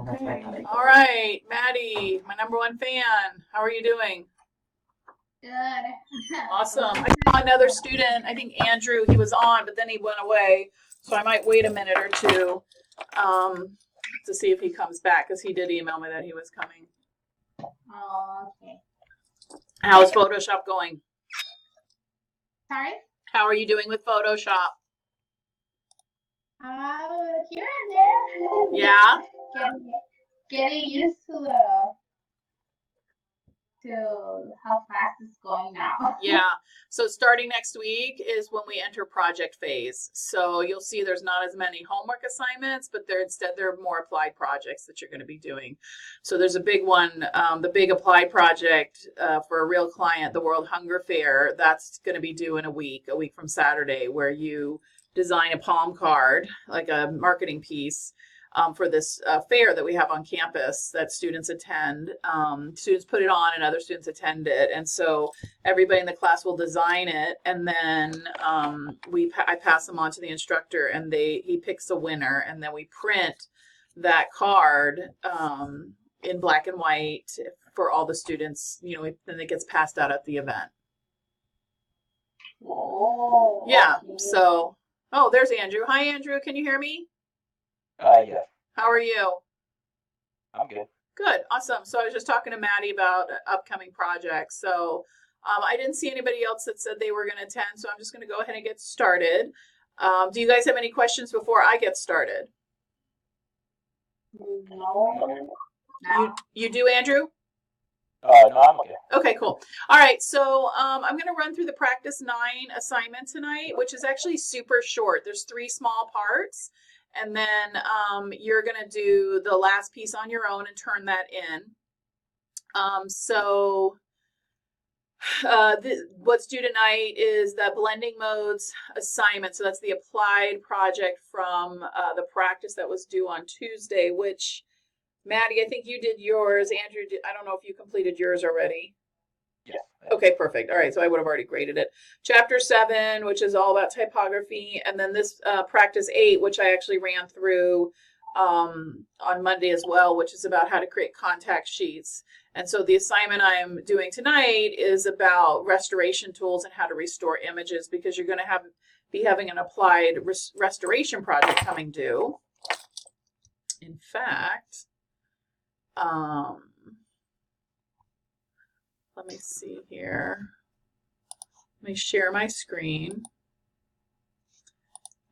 Okay. All right, Maddie, my #1 fan. How are you doing? Good. Awesome. I saw another student, I think Andrew, he was on, but then he went away. So I might wait a minute or two to see if he comes back, because he did email me that he was coming. Oh, okay. How's Photoshop going? Sorry? How are you doing with Photoshop? Here and there. Yeah? Getting used to how fast it's going now. Yeah. So starting next week is when we enter project phase. So you'll see there's not as many homework assignments, but instead there are more applied projects that you're going to be doing. So there's a big one, the big applied project for a real client, the World Hunger Fair. That's going to be due in a week from Saturday, where you design a palm card, like a marketing piece, for this fair that we have on campus that students attend. Students put it on and other students attend it. And so everybody in the class will design it. And then I pass them on to the instructor, and he picks a winner. And then we print that card in black and white for all the students, then it gets passed out at the event. Oh. Yeah. So, there's Andrew. Hi, Andrew. Can you hear me? Yeah. How are you? I'm good. Good. Awesome. So I was just talking to Maddie about upcoming projects. So I didn't see anybody else that said they were going to attend, so I'm just going to go ahead and get started. Do you guys have any questions before I get started? No. You do, Andrew? No, I'm okay. Okay, cool. All right, so I'm going to run through the Practice 9 assignment tonight, which is actually super short. There's 3 small parts. And then you're going to do the last piece on your own and turn that in. What's due tonight is the blending modes assignment. So that's the applied project from the practice that was due on Tuesday, which, Maddie, I think you did yours. Andrew, I don't know if you completed yours already. Yeah. Okay, perfect. All right, so I would have already graded it. Chapter 7, which is all about typography, and then this practice 8, which I actually ran through on Monday as well, which is about how to create contact sheets. And so the assignment I'm doing tonight is about restoration tools and how to restore images, because you're going to be having an applied restoration project coming due. In fact, let me see here. Let me share my screen.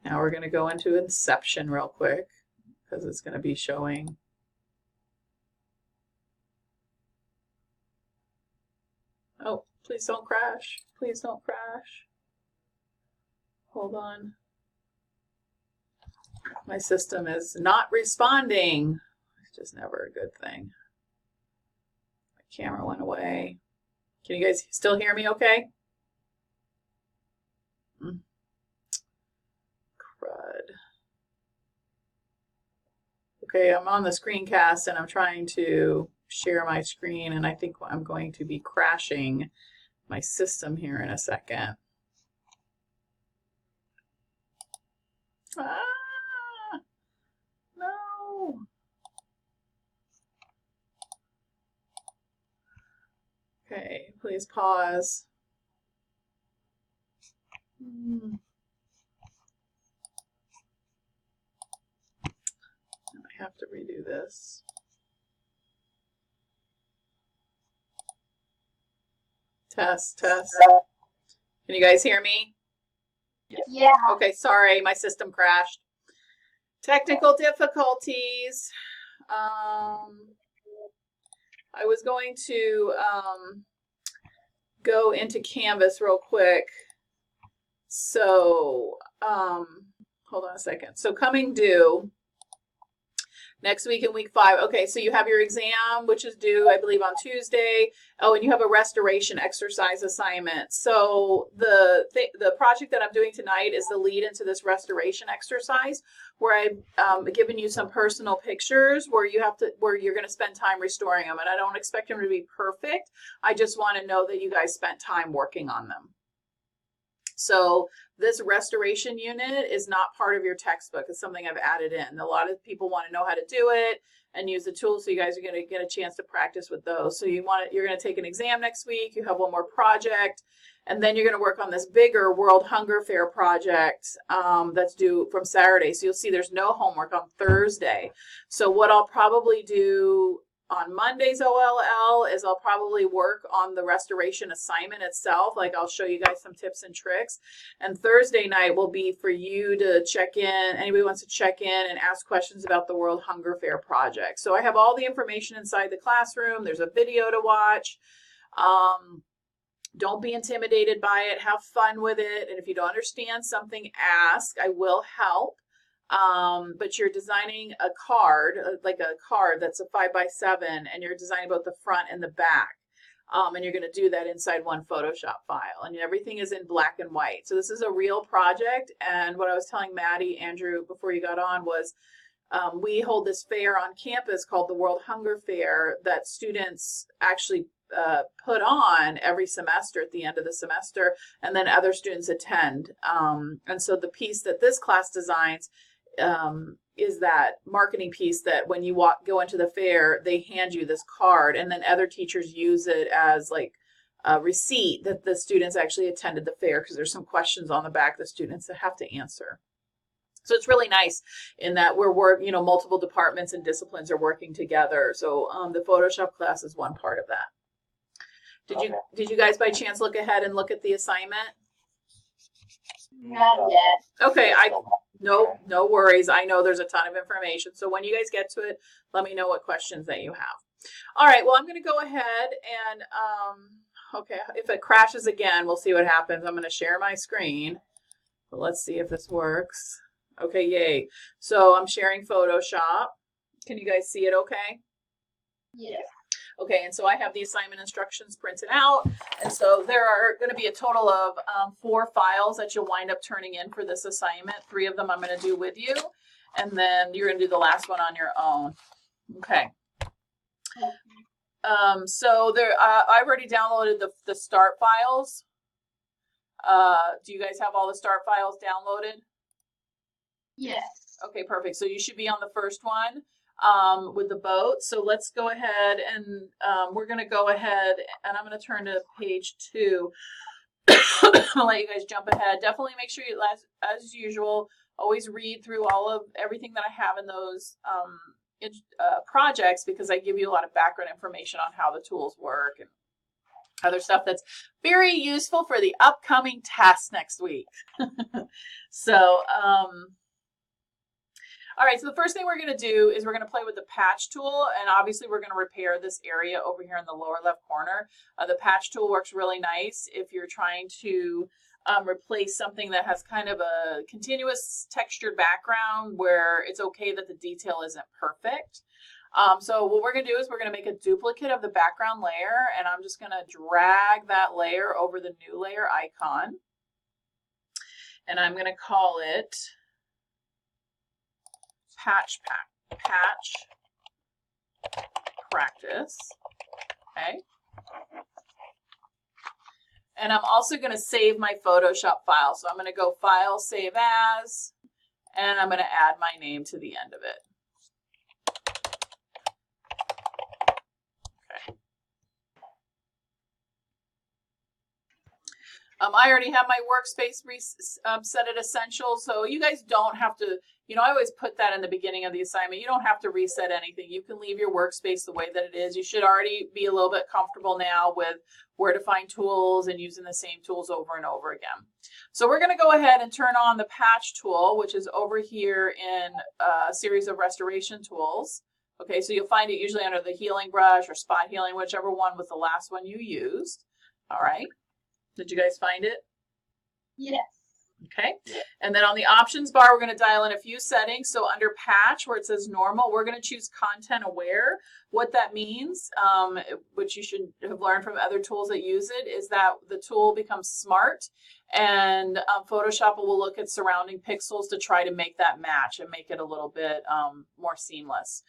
Now we're going to go into Inception real quick, because it's going to be showing. Oh, please don't crash. Please don't crash. Hold on. My system is not responding. It's just never a good thing. My camera went away. Can you guys still hear me okay? Crud. Okay, I'm on the screencast and I'm trying to share my screen, and I think I'm going to be crashing my system here in a second. No. Okay, please pause. I have to redo this. Test. Can you guys hear me? Yeah. Okay, sorry, my system crashed. Technical difficulties. I was going to go into Canvas real quick. So hold on a second. So coming due next week in week 5. Okay, so you have your exam, which is due, I believe, on Tuesday. Oh, and you have a restoration exercise assignment. So the project that I'm doing tonight is the lead into this restoration exercise, where I've given you some personal pictures where you're going to spend time restoring them. And I don't expect them to be perfect. I just want to know that you guys spent time working on them. So this restoration unit is not part of your textbook. It's something I've added in. A lot of people want to know how to do it, and use the tools. So you guys are going to get a chance to practice with those. So you're going to take an exam next week. You have one more project, and then you're going to work on this bigger World Hunger Fair project that's due from Saturday. So you'll see there's no homework on Thursday. So what I'll probably do on Monday's OLL is I'll probably work on the restoration assignment itself. Like I'll show you guys some tips and tricks. And Thursday night will be for you to check in. Anybody wants to check in and ask questions about the World Hunger Fair project. So I have all the information inside the classroom. There's a video to watch. Don't be intimidated by it. Have fun with it. And if you don't understand something, ask. I will help. But you're designing a card, like a card that's a 5x7, and you're designing both the front and the back. And you're going to do that inside one Photoshop file, and everything is in black and white. So this is a real project. And what I was telling Maddie, Andrew, before you got on was we hold this fair on campus called the World Hunger Fair that students actually put on every semester at the end of the semester, and then other students attend. And so the piece that this class designs is that marketing piece that when you go into the fair, they hand you this card, and then other teachers use it as like a receipt that the students actually attended the fair, because there's some questions on the back the students have to answer. So it's really nice in that multiple departments and disciplines are working together. So the Photoshop class is one part of that. Did you guys by chance look ahead and look at the assignment? Not yet. Okay, no worries. I know there's a ton of information. So when you guys get to it, let me know what questions that you have. All right, well, I'm going to go ahead and, okay, if it crashes again, we'll see what happens. I'm going to share my screen. So let's see if this works. Okay, yay. So I'm sharing Photoshop. Can you guys see it okay? Yes. Okay, and so I have the assignment instructions printed out. And so there are going to be a total of 4 files that you'll wind up turning in for this assignment. 3 of them I'm going to do with you. And then you're going to do the last one on your own. Okay. So there, I've already downloaded the start files. Do you guys have all the start files downloaded? Yes. Okay, perfect. So you should be on the first one. With the boat. So let's go ahead and we're going to go ahead and I'm going to turn to page 2. I'll let you guys jump ahead. Definitely make sure you, as usual, always read through everything that I have in those projects, because I give you a lot of background information on how the tools work and other stuff that's very useful for the upcoming test next week. So, all right, so the first thing we're going to do is we're going to play with the patch tool, and obviously we're going to repair this area over here in the lower left corner. The patch tool works really nice if you're trying to replace something that has kind of a continuous textured background where it's okay that the detail isn't perfect. So what we're going to do is we're going to make a duplicate of the background layer, and I'm just going to drag that layer over the new layer icon, and I'm going to call it patch practice. Okay. And I'm also going to save my Photoshop file. So I'm going to go File, Save As, and I'm going to add my name to the end of it. Okay. I already have my workspace set at essential, so you guys don't have to, I always put that in the beginning of the assignment. You don't have to reset anything. You can leave your workspace the way that it is. You should already be a little bit comfortable now with where to find tools and using the same tools over and over again. So we're going to go ahead and turn on the patch tool, which is over here in a series of restoration tools. Okay, so you'll find it usually under the healing brush or spot healing, whichever one was the last one you used. All right. Did you guys find it? Yes. Okay, and then on the options bar, we're going to dial in a few settings. So under patch, where it says normal, we're going to choose content aware. What that means, which you should have learned from other tools that use it, is that the tool becomes smart, and Photoshop will look at surrounding pixels to try to make that match and make it a little bit more seamless.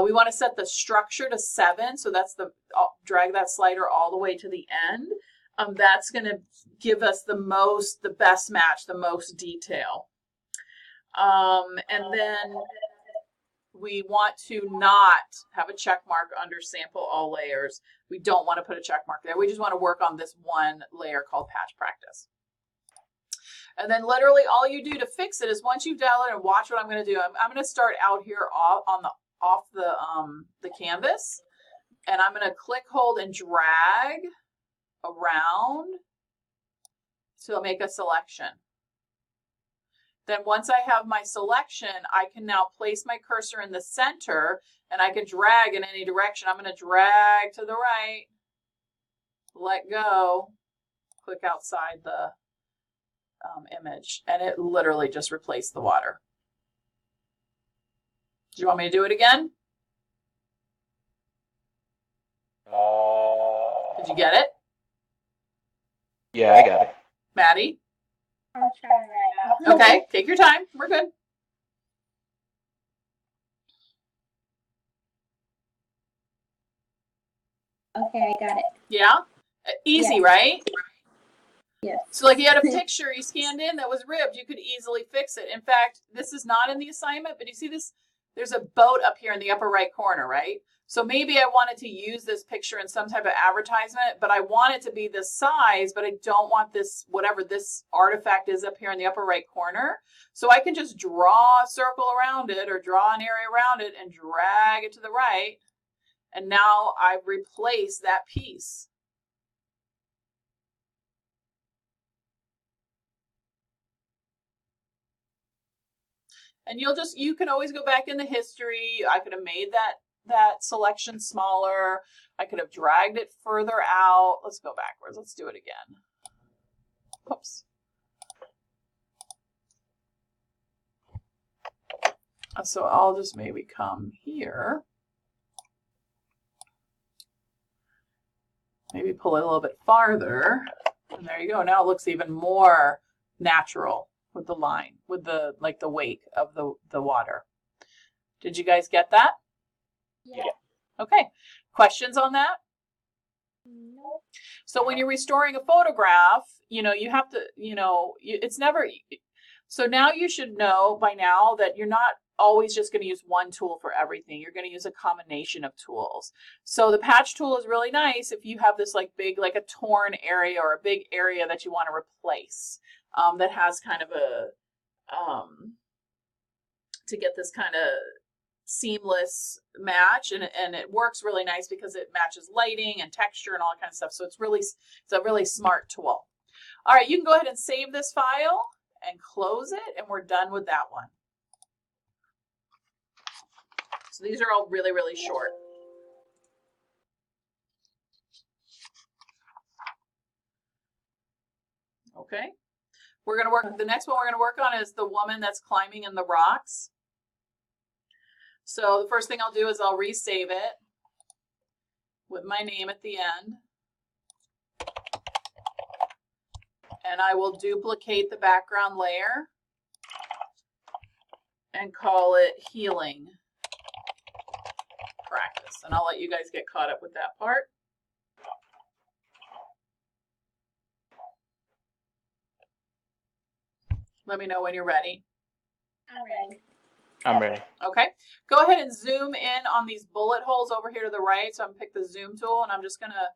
We want to set the structure to 7, so that's drag that slider all the way to the end. That's going to give us the best match, the most detail. And then we want to not have a check mark under sample all layers. We don't want to put a check mark there. We just want to work on this one layer called patch practice. And then literally all you do to fix it is once you've downloaded and watch what I'm going to do, I'm going to start out here off the canvas, and I'm going to click, hold, and drag around to make a selection. Then once I have my selection, I can now place my cursor in the center and I can drag in any direction. I'm going to drag to the right, let go, click outside the image, and it literally just replaced the water. Do you want me to do it again? Did you get it? Yeah, I got it. Maddie? I'm trying right now. Okay, take your time. We're good. Okay, I got it. Yeah? Easy, Yes. right? Yes. So like you had a picture you scanned in that was ribbed, you could easily fix it. In fact, this is not in the assignment, but you see this, there's a boat up here in the upper right corner, right? So maybe I wanted to use this picture in some type of advertisement, but I want it to be this size, but I don't want this, whatever this artifact is up here in the upper right corner. So I can just draw a circle around it or draw an area around it and drag it to the right. And now I've replaced that piece. And you can always go back in the history. I could have made that selection smaller. I could have dragged it further out. Let's go backwards. Let's do it again. Oops. So I'll just maybe come here. Maybe pull it a little bit farther. And there you go. Now it looks even more natural with the line, with the like the wake of the water. Did you guys get that? Yeah. Okay. Questions on that? Nope. So when you're restoring a photograph, you have to, it's never, so now you should know by now that you're not always just going to use one tool for everything. You're going to use a combination of tools. So the patch tool is really nice if you have this like big, like a torn area or a big area that you want to replace, that has kind of to get this kind of seamless match, and it works really nice because it matches lighting and texture and all that kind of stuff. So it's a really smart tool. All right, you can go ahead and save this file and close it, and we're done with that one. So these are all really, really short. Okay. The next one we're going to work on is the woman that's climbing in the rocks. So the first thing I'll do is I'll resave it with my name at the end. And I will duplicate the background layer and call it healing practice. And I'll let you guys get caught up with that part. Let me know when you're ready. I'm ready. I'm ready. Okay, go ahead and zoom in on these bullet holes over here to the right. So I'm pick the zoom tool, and I'm just gonna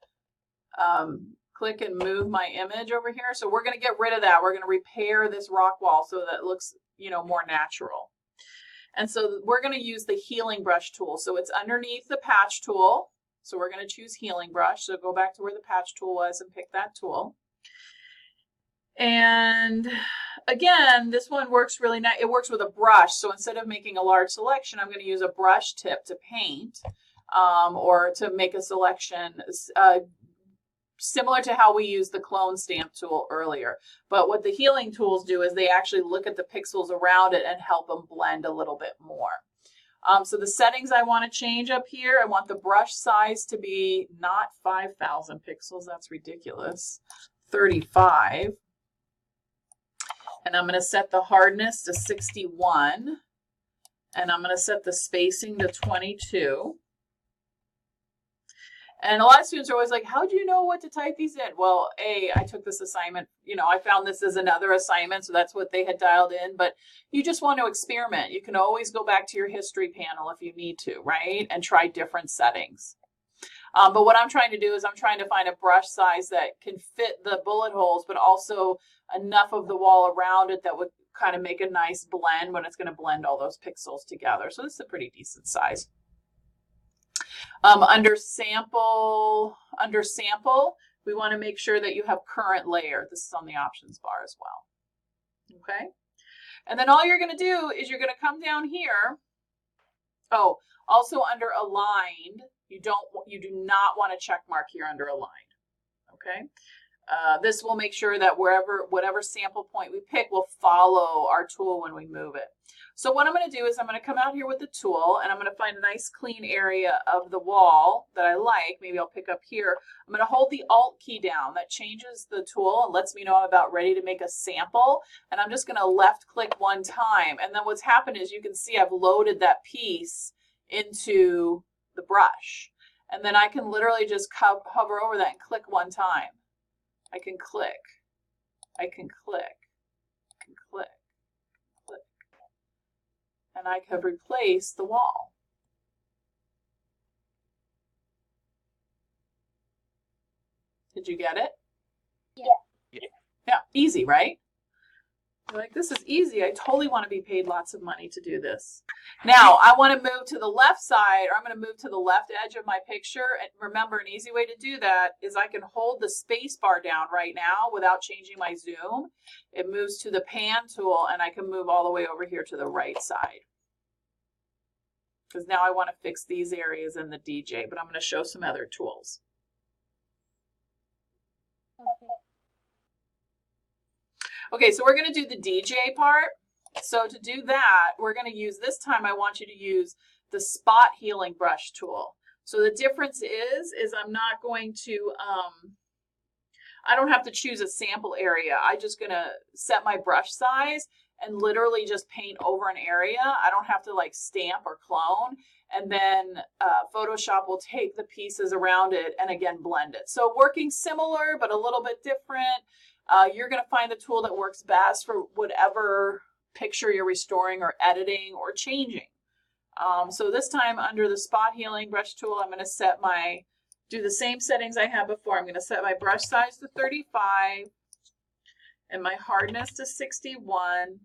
click and move my image over here. So we're gonna get rid of that. We're gonna repair this rock wall so that it looks, more natural. And so we're gonna use the healing brush tool. So it's underneath the patch tool. So we're gonna choose healing brush. So go back to where the patch tool was and pick that tool. And again, this one works really nice. It works with a brush. So instead of making a large selection, I'm going to use a brush tip to paint, or to make a selection, similar to how we used the clone stamp tool earlier. But what the healing tools do is they actually look at the pixels around it and help them blend a little bit more. So the settings I want to change up here, I want the brush size to be not 5,000 pixels. That's ridiculous. 35. And I'm going to set the hardness to 61. And I'm going to set the spacing to 22. And a lot of students are always like, how do you know what to type these in? Well, I took this assignment, I found this as another assignment, so that's what they had dialed in, but you just want to experiment. You can always go back to your history panel if you need to, right? And try different settings. But what I'm trying to do is I'm trying to find a brush size that can fit the bullet holes, but also enough of the wall around it that would kind of make a nice blend when it's going to blend all those pixels together. So this is a pretty decent size. Under sample, we want to make sure that you have current layer. This is on the options bar as well. Okay. And then all you're going to do is you're going to come down here. Oh, also under aligned, you do not want to check mark here under aligned. Okay. This will make sure that whatever sample point we pick will follow our tool when we move it. So what I'm going to do is I'm going to come out here with the tool and I'm going to find a nice clean area of the wall that I like. Maybe I'll pick up here. I'm going to hold the Alt key down. That changes the tool and lets me know I'm about ready to make a sample. And I'm just going to left click one time. And then what's happened is you can see I've loaded that piece into the brush. And then I can literally just hover over that and click one time. I can click. I can click. I can click. Click. And I have replaced the wall. Did you get it? Yeah. Yeah, easy, right? You're like, this is easy. I totally want to be paid lots of money to do this. Now, I want to move to the left side, or I'm going to move to the left edge of my picture. And remember, an easy way to do that is I can hold the space bar down right now without changing my zoom. It moves to the pan tool, and I can move all the way over here to the right side. Because now I want to fix these areas in the DJ, but I'm going to show some other tools. Okay. Okay, so we're going to do the DJ part. So to do that, we're going to use, this time I want you to use the spot healing brush tool. So the difference is I'm not going to, I don't have to choose a sample area. I'm just going to set my brush size and literally just paint over an area. I don't have to like stamp or clone. And then Photoshop will take the pieces around it and again blend it. So working similar, but a little bit different. You're going to find the tool that works best for whatever picture you're restoring or editing or changing. So this time under the spot healing brush tool, I'm going to do the same settings I had before. I'm going to set my brush size to 35 and my hardness to 61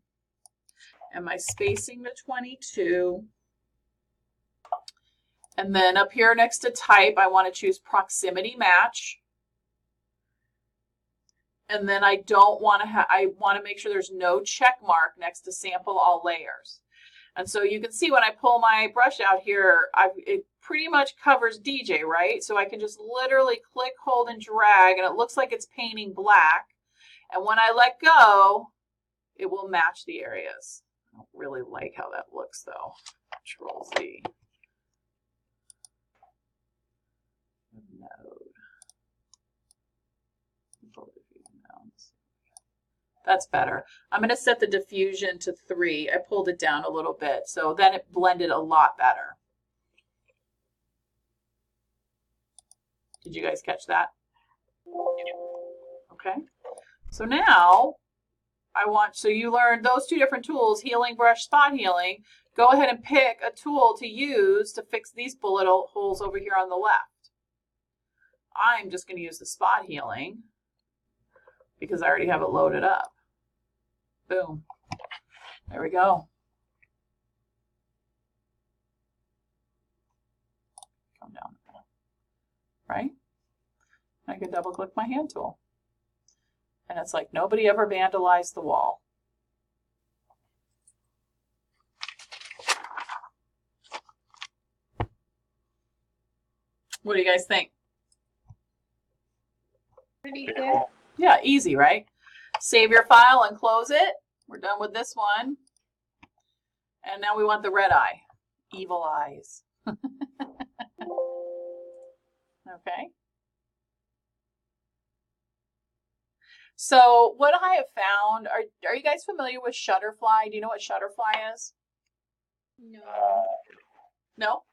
and my spacing to 22. And then up here next to type, I want to choose proximity match. And then I want to make sure there's no check mark next to sample all layers. And so you can see when I pull my brush out here, it pretty much covers DJ, right? So I can just literally click, hold, and drag, and it looks like it's painting black. And when I let go, it will match the areas. I don't really like how that looks though. Control Z. Node. That's better. I'm going to set the diffusion to 3. I pulled it down a little bit, so then it blended a lot better. Did you guys catch that? Okay. So now so you learned those two different tools, healing brush, spot healing. Go ahead and pick a tool to use to fix these bullet holes over here on the left. I'm just going to use the spot healing because I already have it loaded up. Boom. There we go. Come down. Right? I can double click my hand tool. And it's like nobody ever vandalized the wall. What do you guys think? Pretty good. Yeah, easy, right? Save your file and close it. We're done with this one. And now we want the red eye. Evil eyes. Okay. So what I have found, are you guys familiar with Shutterfly? Do you know what Shutterfly is? No. No?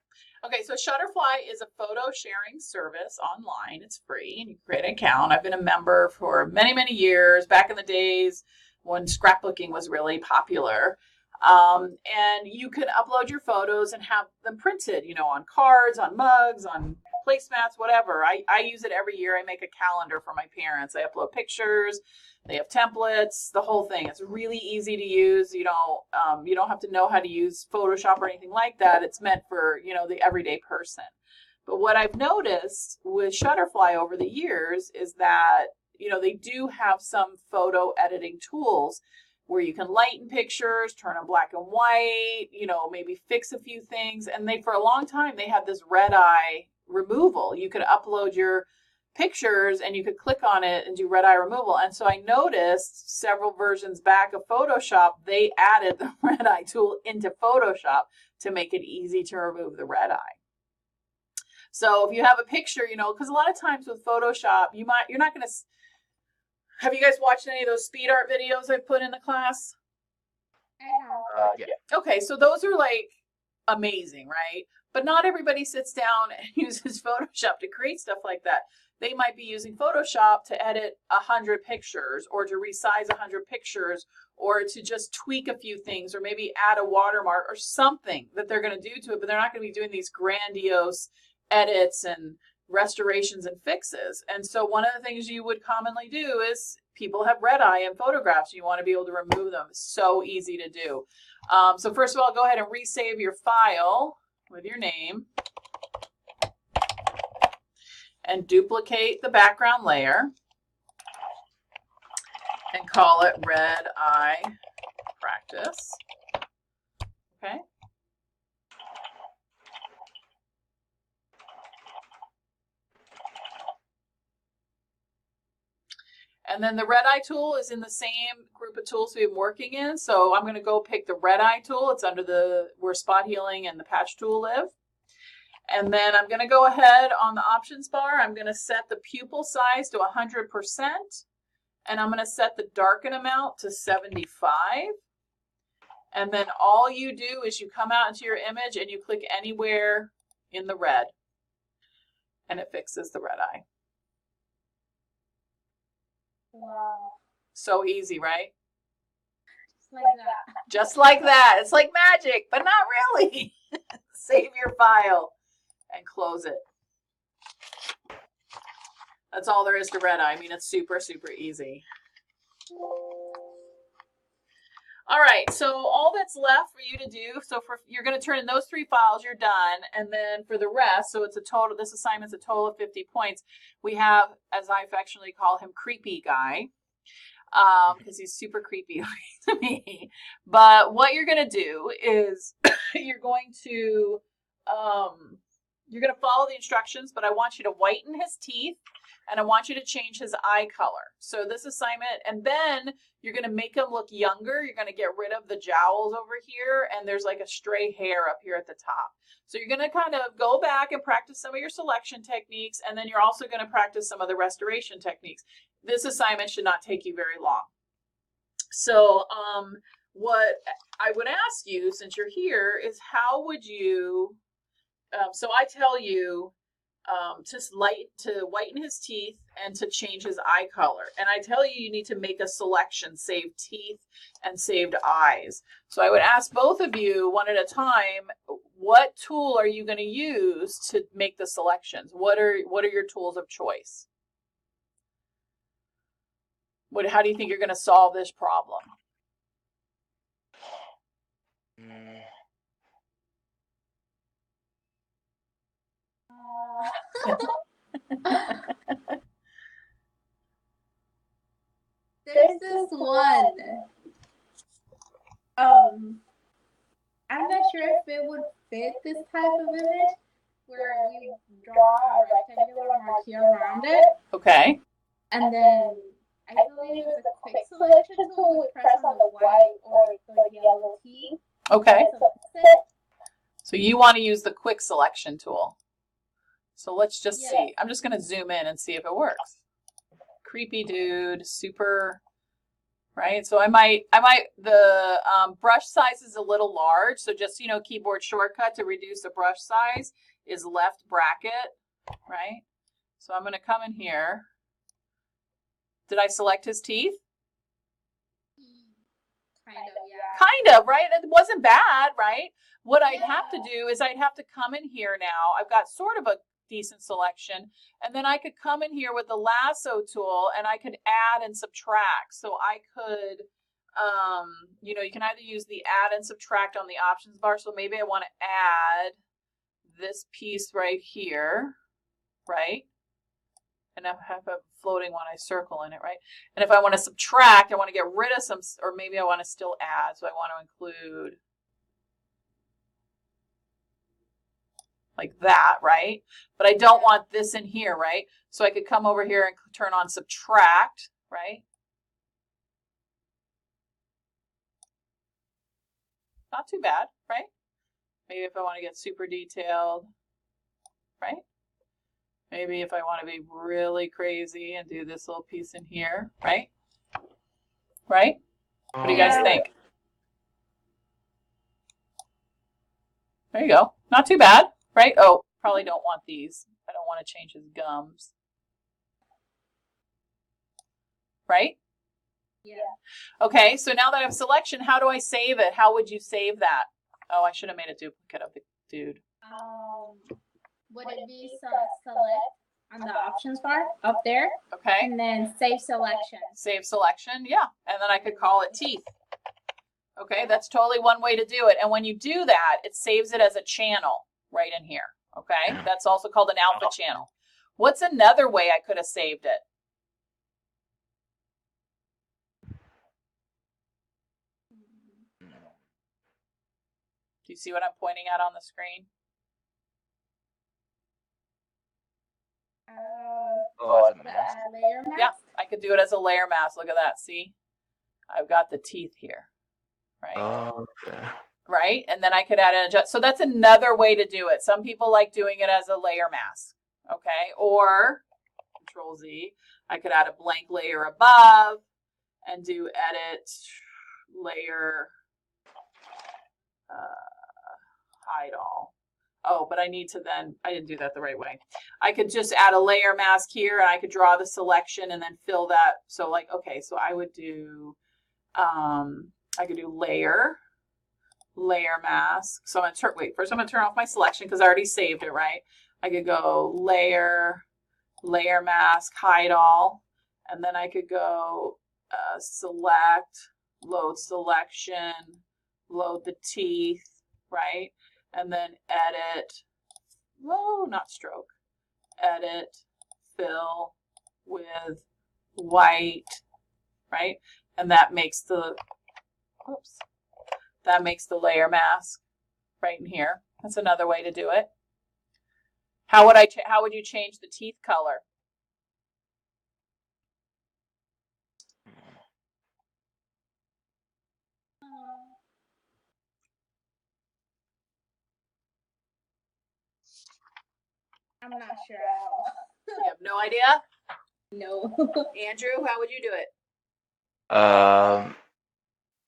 Okay, so Shutterfly is a photo sharing service online. It's free and you create an account. I've been a member for many, many years, back in the days when scrapbooking was really popular. And you can upload your photos and have them printed, you know, on cards, on mugs, on placemats, whatever. I use it every year. I make a calendar for my parents. I upload pictures. They have templates, the whole thing. It's really easy to use. You don't have to know how to use Photoshop or anything like that. It's meant for, you know, the everyday person. But what I've noticed with Shutterfly over the years is that, you know, they do have some photo editing tools where you can lighten pictures, turn them black and white, you know, maybe fix a few things. And for a long time, they had this red eye removal. You could upload your pictures and you could click on it and do red eye removal. And so I noticed several versions back of Photoshop, they added the red eye tool into Photoshop to make it easy to remove the red eye. So if you have a picture, you know, because a lot of times with Photoshop, you're not going to, have you guys watched any of those speed art videos I put in the class? Yeah. Okay, so those are like amazing, right? But not everybody sits down and uses Photoshop to create stuff like that. They might be using Photoshop to edit 100 pictures or to resize 100 pictures or to just tweak a few things or maybe add a watermark or something that they're going to do to it, but they're not going to be doing these grandiose edits and restorations and fixes. And so one of the things you would commonly do is people have red eye in photographs. You want to be able to remove them. It's so easy to do. So first of all, go ahead and resave your file with your name and duplicate the background layer and call it Red Eye Practice. Okay. And then the red eye tool is in the same group of tools we've been working in. So I'm going to go pick the red eye tool. It's under where spot healing and the patch tool live. And then I'm going to go ahead on the options bar. I'm going to set the pupil size to 100%. And I'm going to set the darken amount to 75. And then all you do is you come out into your image and you click anywhere in the red. And it fixes the red eye. Wow. So easy, right? Just like that. Just like that. It's like magic, but not really. Save your file and close it. That's all there is to red eye. I mean, it's super, super easy. All right, so all that's left for you to do, so you're going to turn in those 3 files, you're done, and then for the rest, so it's a total, this assignment's a total of 50 points. We have, as I affectionately call him, Creepy Guy, because he's super creepy to me. But what you're going to do is you're going to follow the instructions, but I want you to whiten his teeth. And I want you to change his eye color. So this assignment, and then you're going to make him look younger. You're going to get rid of the jowls over here, and there's like a stray hair up here at the top. So you're going to kind of go back and practice some of your selection techniques, and then you're also going to practice some of the restoration techniques. This assignment should not take you very long. So what I would ask you, since you're here, is how would you, so I tell you, to whiten his teeth and to change his eye color. And I tell you need to make a selection, save teeth and saved eyes. So I would ask both of you one at a time, what tool are you going to use to make the selections? What are your tools of choice? How do you think you're going to solve this problem? There's this one. I'm not sure if it would fit this type of image where we draw a rectangular marquee around it. Okay. And then I believe it was a quick selection tool. We press on the white or the yellow key. Okay. So you want to use the quick selection tool. So let's just see. I'm just going to zoom in and see if it works. Creepy dude, super right? So I might, the brush size is a little large. So just, keyboard shortcut to reduce the brush size is left bracket, right? So I'm going to come in here. Did I select his teeth? Kind of, yeah. Kind of, right? It wasn't bad, right? What I'd have to do is I'd have to come in here now. I've got sort of a decent selection. And then I could come in here with the lasso tool and I could add and subtract. So I could, you can either use the add and subtract on the options bar. So maybe I want to add this piece right here, right? And I have a floating one, I circle in it, right? And if I want to subtract, I want to get rid of some, or maybe I want to still add. So I want to include like that, right? But I don't want this in here, right? So I could come over here and turn on subtract, right? Not too bad, right? Maybe if I want to get super detailed, right? Maybe if I want to be really crazy and do this little piece in here, right? Right? What do you guys think? There you go. Not too bad, right? Oh, probably don't want these. I don't want to change his gums. Right? Yeah. Okay, so now that I have selection, how do I save it? How would you save that? Oh, I should have made a duplicate of the dude. Would it be select on the options bar up there? Okay. And then save selection. Save selection, yeah. And then I could call it teeth. Okay, that's totally one way to do it. And when you do that, it saves it as a channel right in here. Okay, that's also called an alpha channel. What's another way I could have saved it? Do you see what I'm pointing at on the screen? Layer mask? Yeah, I could do it as a layer mask. Look at that. See? I've got the teeth here. Right? Okay. Right? And then I could add an adjust. So that's another way to do it. Some people like doing it as a layer mask. Okay? Or Control Z. I could add a blank layer above and do edit, layer, hide all. Oh, but I need to then, I didn't do that the right way. I could just add a layer mask here and I could draw the selection and then fill that. So like, okay, so I would do, I could do layer mask. So I'm going to wait, first I'm going to turn off my selection because I already saved it, right? I could go layer mask, hide all, and then I could go select, load selection, load the teeth, right? And then edit, whoa, not stroke, edit, fill with white, right? And that makes the, whoops, that makes the layer mask right in here. That's another way to do it. How would you change the teeth color? I'm not sure at all. You have no idea? No. Andrew, how would you do it? I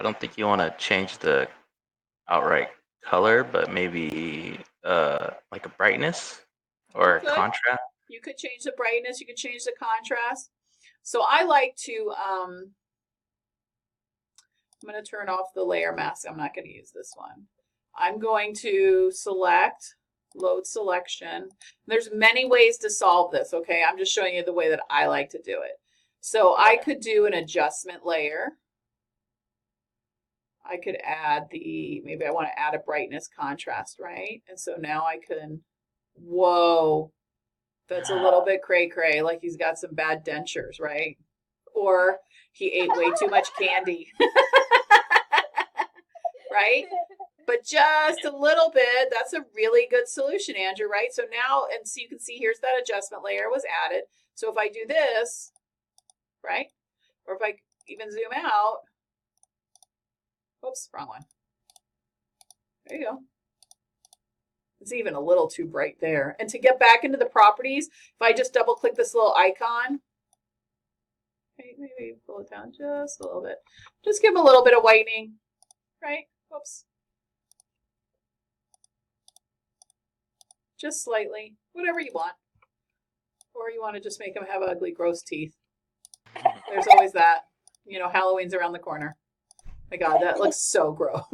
don't think you want to change the outright color, but maybe like a brightness or a contrast. You could change the brightness. You could change the contrast. So I like to, I'm going to turn off the layer mask. I'm not going to use this one. I'm going to select, load selection. There's many ways to solve this, okay? I'm just showing you the way that I like to do it. So I could do an adjustment layer. I could add maybe I want to add a brightness contrast, right? And so now I can, whoa, that's a little bit cray-cray, like he's got some bad dentures, right? Or he ate way too much candy, right? But just a little bit, that's a really good solution, Andrew, right? So now, and so you can see here's that adjustment layer was added. So if I do this, right? Or if I even zoom out, oops, wrong one. There you go. It's even a little too bright there. And to get back into the properties, if I just double click this little icon, Okay, maybe pull it down just a little bit. Just give them a little bit of whitening, right? Whoops. Just slightly, whatever you want. Or you want to just make them have ugly, gross teeth. There's always that. You know, Halloween's around the corner. My God, that looks so gross.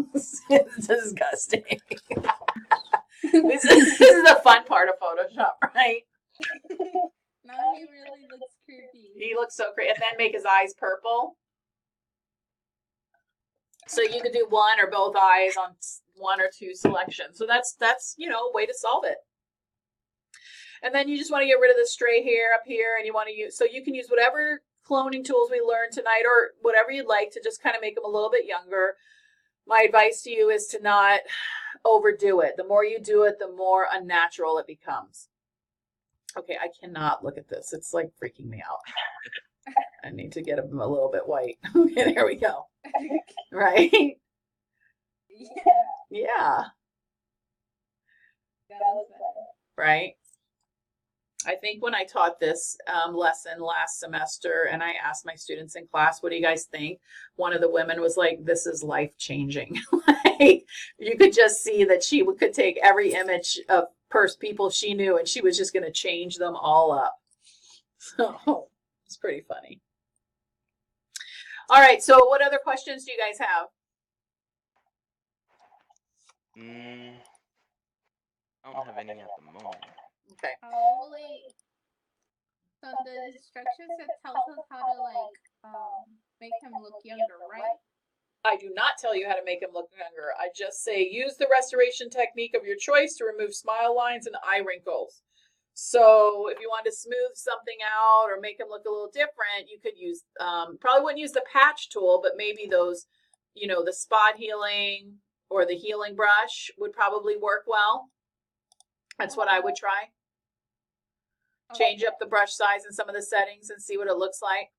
It's disgusting. This is the fun part of Photoshop, right? Now he really looks creepy. He looks so great. And then make his eyes purple. So you could do one or both eyes on one or two selections. So that's you know, a way to solve it. And then you just want to get rid of the stray hair up here, and you want to use, so you can use whatever cloning tools we learned tonight or whatever you'd like to just kind of make them a little bit younger. My advice to you is to not overdo it. The more you do it, the more unnatural it becomes. Okay, I cannot look at this. It's like freaking me out. I need to get them a little bit white. Okay, there we go. Right? Yeah. Right? I think when I taught this lesson last semester and I asked my students in class, what do you guys think? One of the women was like, this is life-changing. Like, you could just see that she could take every image of people she knew and she was just going to change them all up. So it's pretty funny. All right, so what other questions do you guys have? I don't have any at the moment. Okay. So the instructions that tells us how to make him look younger, right? I do not tell you how to make him look younger. I just say use the restoration technique of your choice to remove smile lines and eye wrinkles. So if you want to smooth something out or make him look a little different, you could use, probably wouldn't use the patch tool, but maybe those, you know, the spot healing or the healing brush would probably work well. That's what I would try. Change up the brush size and some of the settings and see what it looks like.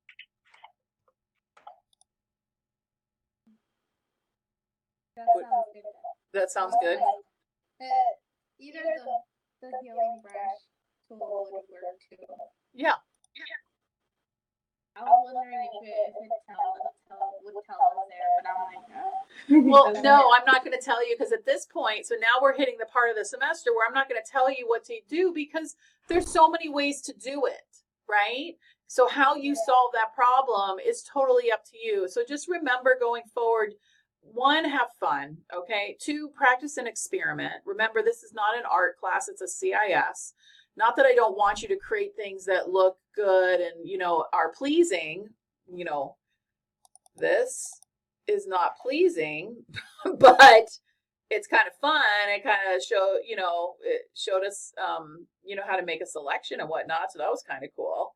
That sounds good. That sounds good. Either the healing brush tool would work too. Yeah. I was wondering if it would tell us there, but I'm like, no. Well, no, I'm not going to tell you because at this point, so now we're hitting the part of the semester where I'm not going to tell you what to do because there's so many ways to do it, right? So how you solve that problem is totally up to you. So just remember going forward, 1, have fun, okay? 2, practice and experiment. Remember, this is not an art class, it's a CIS. Not that I don't want you to create things that look good and, you know, are pleasing. You know, this is not pleasing, but it's kind of fun. It kind of it showed us, you know, how to make a selection and whatnot. So that was kind of cool.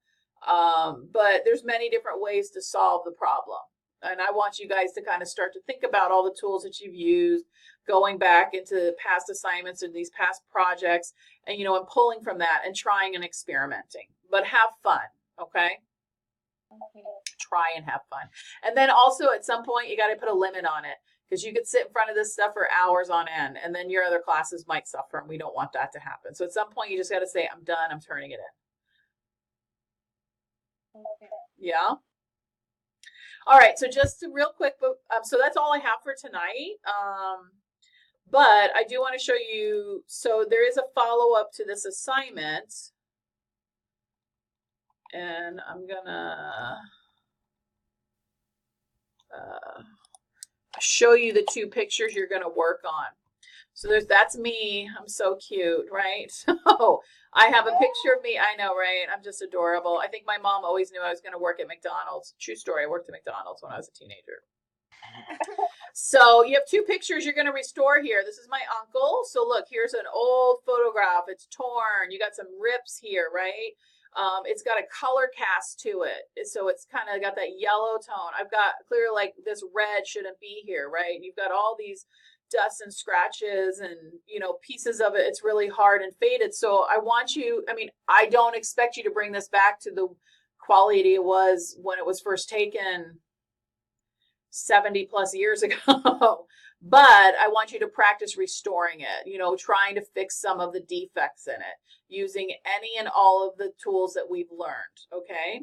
But there's many different ways to solve the problem. And I want you guys to kind of start to think about all the tools that you've used, going back into past assignments and these past projects, and, you know, and pulling from that and trying and experimenting. But have fun, okay? Okay. Try and have fun. And then also at some point, you got to put a limit on it because you could sit in front of this stuff for hours on end, and then your other classes might suffer, and we don't want that to happen. So at some point, you just got to say, I'm done, I'm turning it in. Okay. Yeah? All right, so just real quick, so that's all I have for tonight. But I do want to show you, so there is a follow-up to this assignment. And I'm gonna show you the 2 pictures you're gonna work on. So that's me. I'm so cute, right? So I have a picture of me. I know, right? I'm just adorable. I think my mom always knew I was going to work at McDonald's. True story. I worked at McDonald's when I was a teenager. So you have 2 pictures you're going to restore here. This is my uncle. So look, here's an old photograph. It's torn. You got some rips here, right? It's got a color cast to it. So it's kind of got that yellow tone. I've got clear, like this red shouldn't be here, right? You've got all these dust and scratches and, you know, pieces of it. It's really hard and faded. So I want you, I mean, I don't expect you to bring this back to the quality it was when it was first taken 70 plus years ago. But I want you to practice restoring it, you know, trying to fix some of the defects in it using any and all of the tools that we've learned. Okay.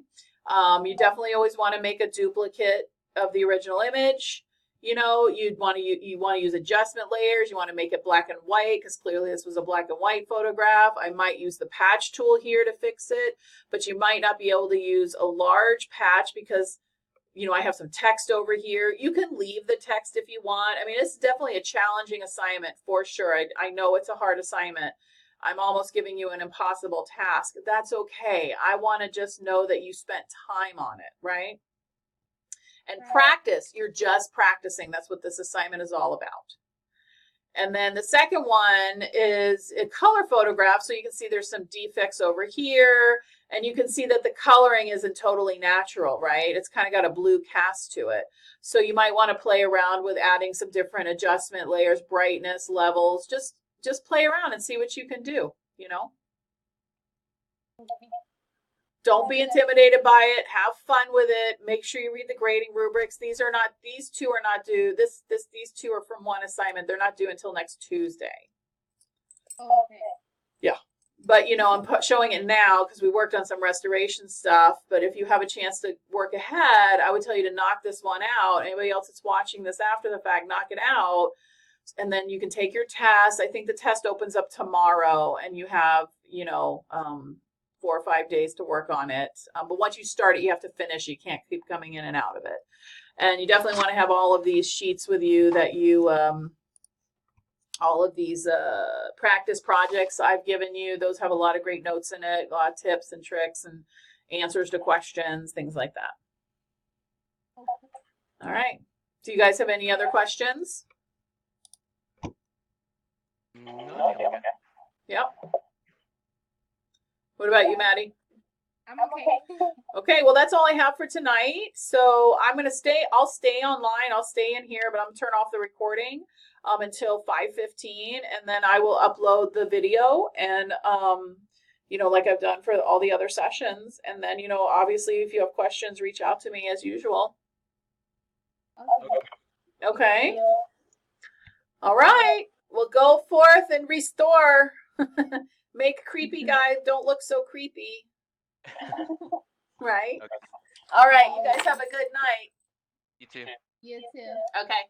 You definitely always want to make a duplicate of the original image. You know, you want to use adjustment layers. You want to make it black and white because clearly this was a black and white photograph. I might use the patch tool here to fix it, but you might not be able to use a large patch because, you know, I have some text over here. You can leave the text if you want. I mean, it's definitely a challenging assignment for sure. I know it's a hard assignment. I'm almost giving you an impossible task. That's okay. I want to just know that you spent time on it, right? And practice. You're just practicing. That's what this assignment is all about. And then the second one is a color photograph. So you can see there's some defects over here. And you can see that the coloring isn't totally natural, right? It's kind of got a blue cast to it. So you might want to play around with adding some different adjustment layers, brightness, levels. Just play around and see what you can do, you know? Don't be intimidated by it. Have fun with it. Make sure you read the grading rubrics. These two are not due. These two are from one assignment. They're not due until next Tuesday. Okay. Yeah. But, you know, I'm showing it now because we worked on some restoration stuff. But if you have a chance to work ahead, I would tell you to knock this one out. Anybody else that's watching this after the fact, knock it out. And then you can take your test. I think the test opens up tomorrow and you have, you know, 4 or 5 days to work on it. But once you start it, you have to finish. You can't keep coming in and out of it. And you definitely want to have all of these sheets with you that you, all of these practice projects I've given you. Those have a lot of great notes in it, a lot of tips and tricks and answers to questions, things like that. All right. Do you guys have any other questions? No. Yep. What about you, Maddie? I'm okay. Okay, well, that's all I have for tonight. So I'll stay online. I'll stay in here, but I'm gonna turn off the recording until 5:15, and then I will upload the video and, you know, like I've done for all the other sessions. And then, you know, obviously, if you have questions, reach out to me as usual. Okay. All right. Well, go forth and restore. Make creepy guys don't look so creepy. Right? Okay. All right. You guys have a good night. You too. You too. Okay.